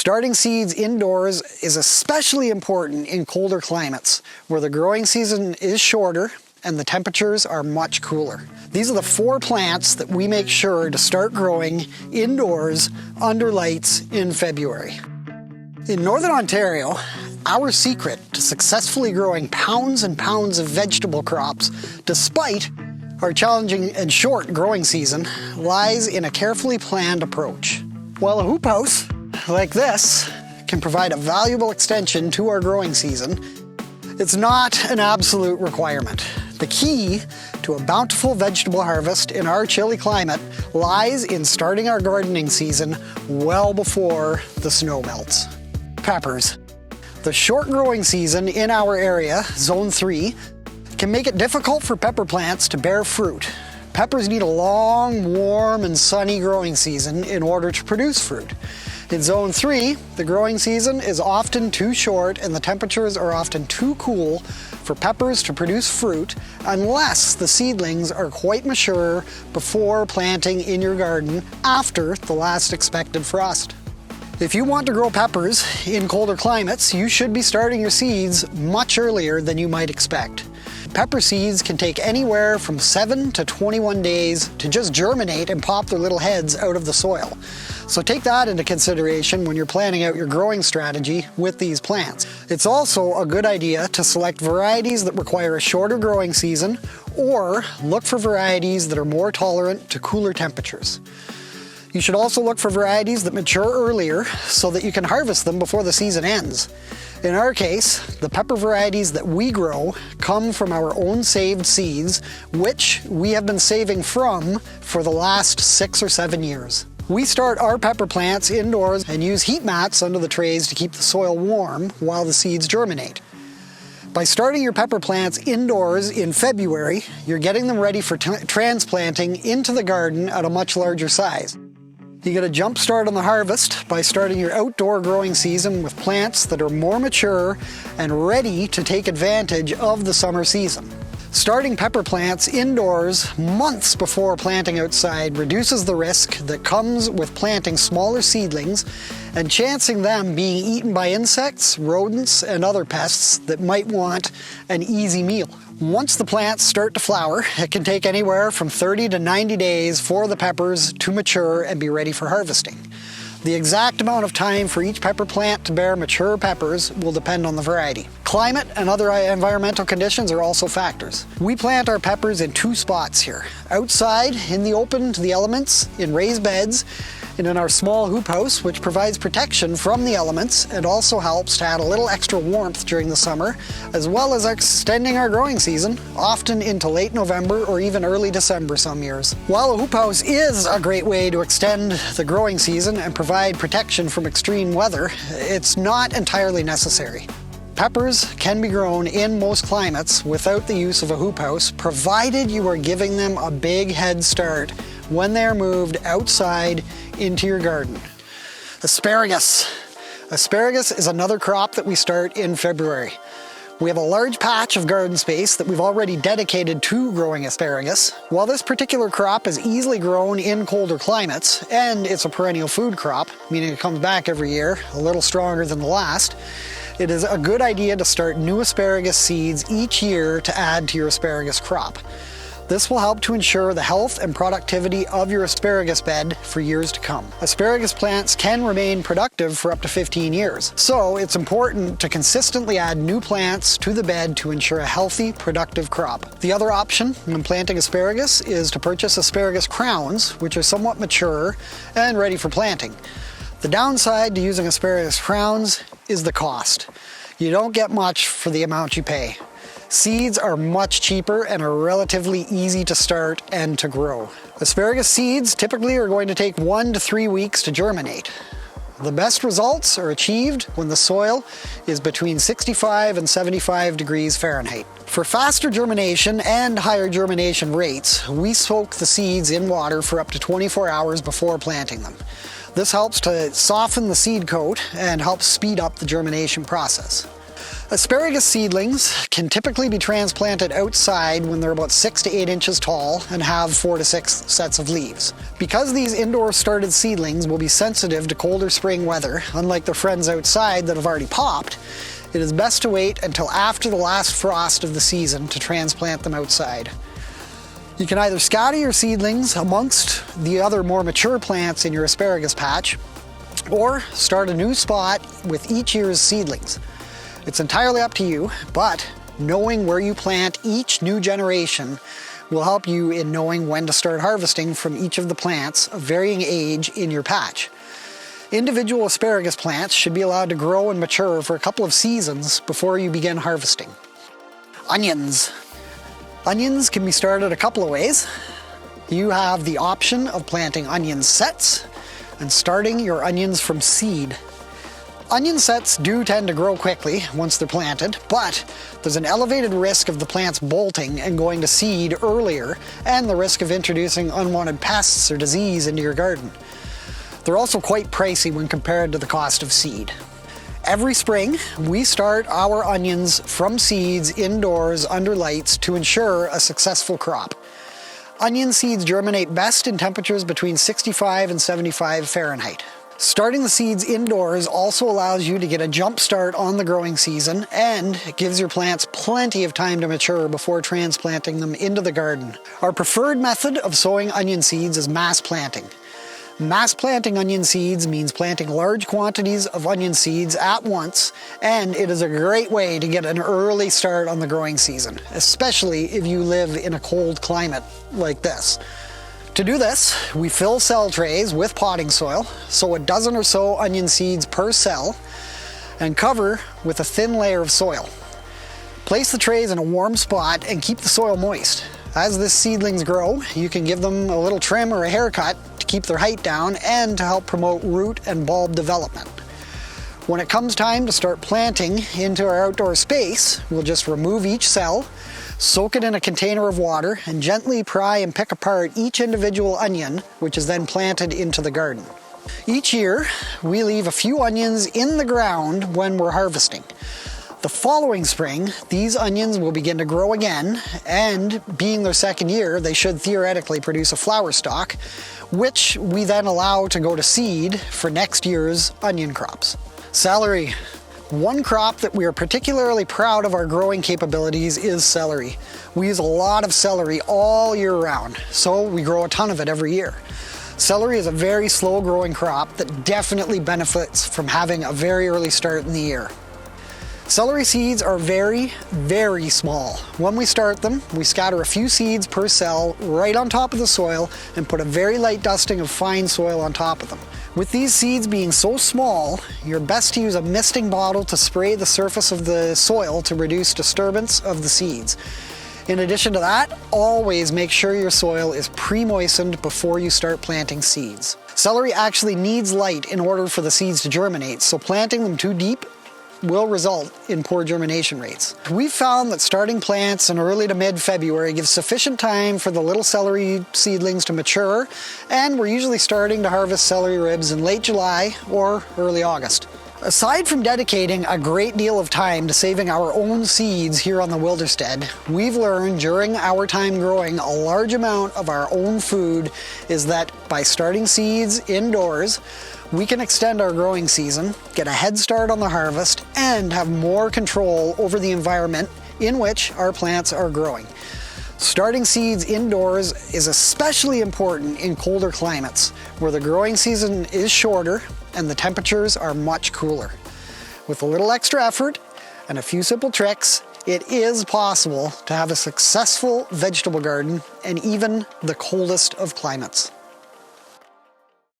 Starting seeds indoors is especially important in colder climates where the growing season is shorter and the temperatures are much cooler. These are the 4 plants that we make sure to start growing indoors under lights in February. In Northern Ontario, our secret to successfully growing pounds and pounds of vegetable crops despite our challenging and short growing season lies in a carefully planned approach. While a hoop house like this can provide a valuable extension to our growing season, it's not an absolute requirement. The key to a bountiful vegetable harvest in our chilly climate lies in starting our gardening season well before the snow melts. Peppers. The short growing season in our area, Zone 3, can make it difficult for pepper plants to bear fruit. Peppers need a long, warm, and sunny growing season in order to produce fruit. In Zone 3, the growing season is often too short and the temperatures are often too cool for peppers to produce fruit unless the seedlings are quite mature before planting in your garden after the last expected frost. If you want to grow peppers in colder climates, you should be starting your seeds much earlier than you might expect. Pepper seeds can take anywhere from 7 to 21 days to just germinate and pop their little heads out of the soil. So take that into consideration when you're planning out your growing strategy with these plants. It's also a good idea to select varieties that require a shorter growing season or look for varieties that are more tolerant to cooler temperatures. You should also look for varieties that mature earlier so that you can harvest them before the season ends. In our case, the pepper varieties that we grow come from our own saved seeds, which we have been saving from for the last 6 or 7 years. We start our pepper plants indoors and use heat mats under the trays to keep the soil warm while the seeds germinate. By starting your pepper plants indoors in February, you're getting them ready for transplanting into the garden at a much larger size. You get a jump start on the harvest by starting your outdoor growing season with plants that are more mature and ready to take advantage of the summer season. Starting pepper plants indoors months before planting outside reduces the risk that comes with planting smaller seedlings and chancing them being eaten by insects, rodents, and other pests that might want an easy meal. Once the plants start to flower, it can take anywhere from 30 to 90 days for the peppers to mature and be ready for harvesting. The exact amount of time for each pepper plant to bear mature peppers will depend on the variety. Climate and other environmental conditions are also factors. We plant our peppers in 2 spots here. Outside, in the open to the elements, in raised beds, and in our small hoop house, which provides protection from the elements and also helps to add a little extra warmth during the summer, as well as extending our growing season, often into late November or even early December some years. While a hoop house is a great way to extend the growing season and provide protection from extreme weather, it's not entirely necessary. Peppers can be grown in most climates without the use of a hoop house, provided you are giving them a big head start when they are moved outside into your garden. Asparagus. Asparagus is another crop that we start in February. We have a large patch of garden space that we've already dedicated to growing asparagus. While this particular crop is easily grown in colder climates, and it's a perennial food crop, meaning it comes back every year, a little stronger than the last, it is a good idea to start new asparagus seeds each year to add to your asparagus crop. This will help to ensure the health and productivity of your asparagus bed for years to come. Asparagus plants can remain productive for up to 15 years, so it's important to consistently add new plants to the bed to ensure a healthy, productive crop. The other option when planting asparagus is to purchase asparagus crowns, which are somewhat mature and ready for planting. The downside to using asparagus crowns is the cost. You don't get much for the amount you pay. Seeds are much cheaper and are relatively easy to start and to grow. Asparagus seeds typically are going to take 1 to 3 weeks to germinate. The best results are achieved when the soil is between 65 and 75 degrees Fahrenheit. For faster germination and higher germination rates, we soak the seeds in water for up to 24 hours before planting them. This helps to soften the seed coat and helps speed up the germination process. Asparagus seedlings can typically be transplanted outside when they're about 6 to 8 inches tall and have 4 to 6 sets of leaves. Because these indoor started seedlings will be sensitive to colder spring weather, unlike their friends outside that have already popped, it is best to wait until after the last frost of the season to transplant them outside. You can either scatter your seedlings amongst the other more mature plants in your asparagus patch, or start a new spot with each year's seedlings. It's entirely up to you, but knowing where you plant each new generation will help you in knowing when to start harvesting from each of the plants of varying age in your patch. Individual asparagus plants should be allowed to grow and mature for a couple of seasons before you begin harvesting. Onions. Onions can be started a couple of ways. You have the option of planting onion sets and starting your onions from seed. Onion sets do tend to grow quickly once they're planted, but there's an elevated risk of the plants bolting and going to seed earlier, and the risk of introducing unwanted pests or disease into your garden. They're also quite pricey when compared to the cost of seed. Every spring, we start our onions from seeds indoors under lights to ensure a successful crop. Onion seeds germinate best in temperatures between 65 and 75 Fahrenheit. Starting the seeds indoors also allows you to get a jump start on the growing season, and it gives your plants plenty of time to mature before transplanting them into the garden. Our preferred method of sowing onion seeds is mass planting. Mass planting onion seeds means planting large quantities of onion seeds at once, and it is a great way to get an early start on the growing season, especially if you live in a cold climate like this. To do this, we fill cell trays with potting soil, sow a dozen or so onion seeds per cell, and cover with a thin layer of soil. Place the trays in a warm spot and keep the soil moist. As the seedlings grow, you can give them a little trim or a haircut to keep their height down and to help promote root and bulb development. When it comes time to start planting into our outdoor space, we'll just remove each cell, soak it in a container of water, and gently pry and pick apart each individual onion, which is then planted into the garden. Each year, we leave a few onions in the ground when we're harvesting. The following spring, these onions will begin to grow again, and being their second year, they should theoretically produce a flower stalk, which we then allow to go to seed for next year's onion crops. Celery. One crop that we are particularly proud of our growing capabilities is celery. We use a lot of celery all year round, so we grow a ton of it every year. Celery is a very slow growing crop that definitely benefits from having a very early start in the year. Celery seeds are very, very small. When we start them, we scatter a few seeds per cell right on top of the soil and put a very light dusting of fine soil on top of them. With these seeds being so small, you're best to use a misting bottle to spray the surface of the soil to reduce disturbance of the seeds. In addition to that, always make sure your soil is pre-moistened before you start planting seeds. Celery actually needs light in order for the seeds to germinate, so planting them too deep will result in poor germination rates. We've found that starting plants in early to mid-February gives sufficient time for the little celery seedlings to mature, and we're usually starting to harvest celery ribs in late July or early August. Aside from dedicating a great deal of time to saving our own seeds here on the Wilderstead, we've learned during our time growing a large amount of our own food is that by starting seeds indoors, we can extend our growing season, get a head start on the harvest, and have more control over the environment in which our plants are growing. Starting seeds indoors is especially important in colder climates, where the growing season is shorter and the temperatures are much cooler. With a little extra effort and a few simple tricks, it is possible to have a successful vegetable garden in even the coldest of climates.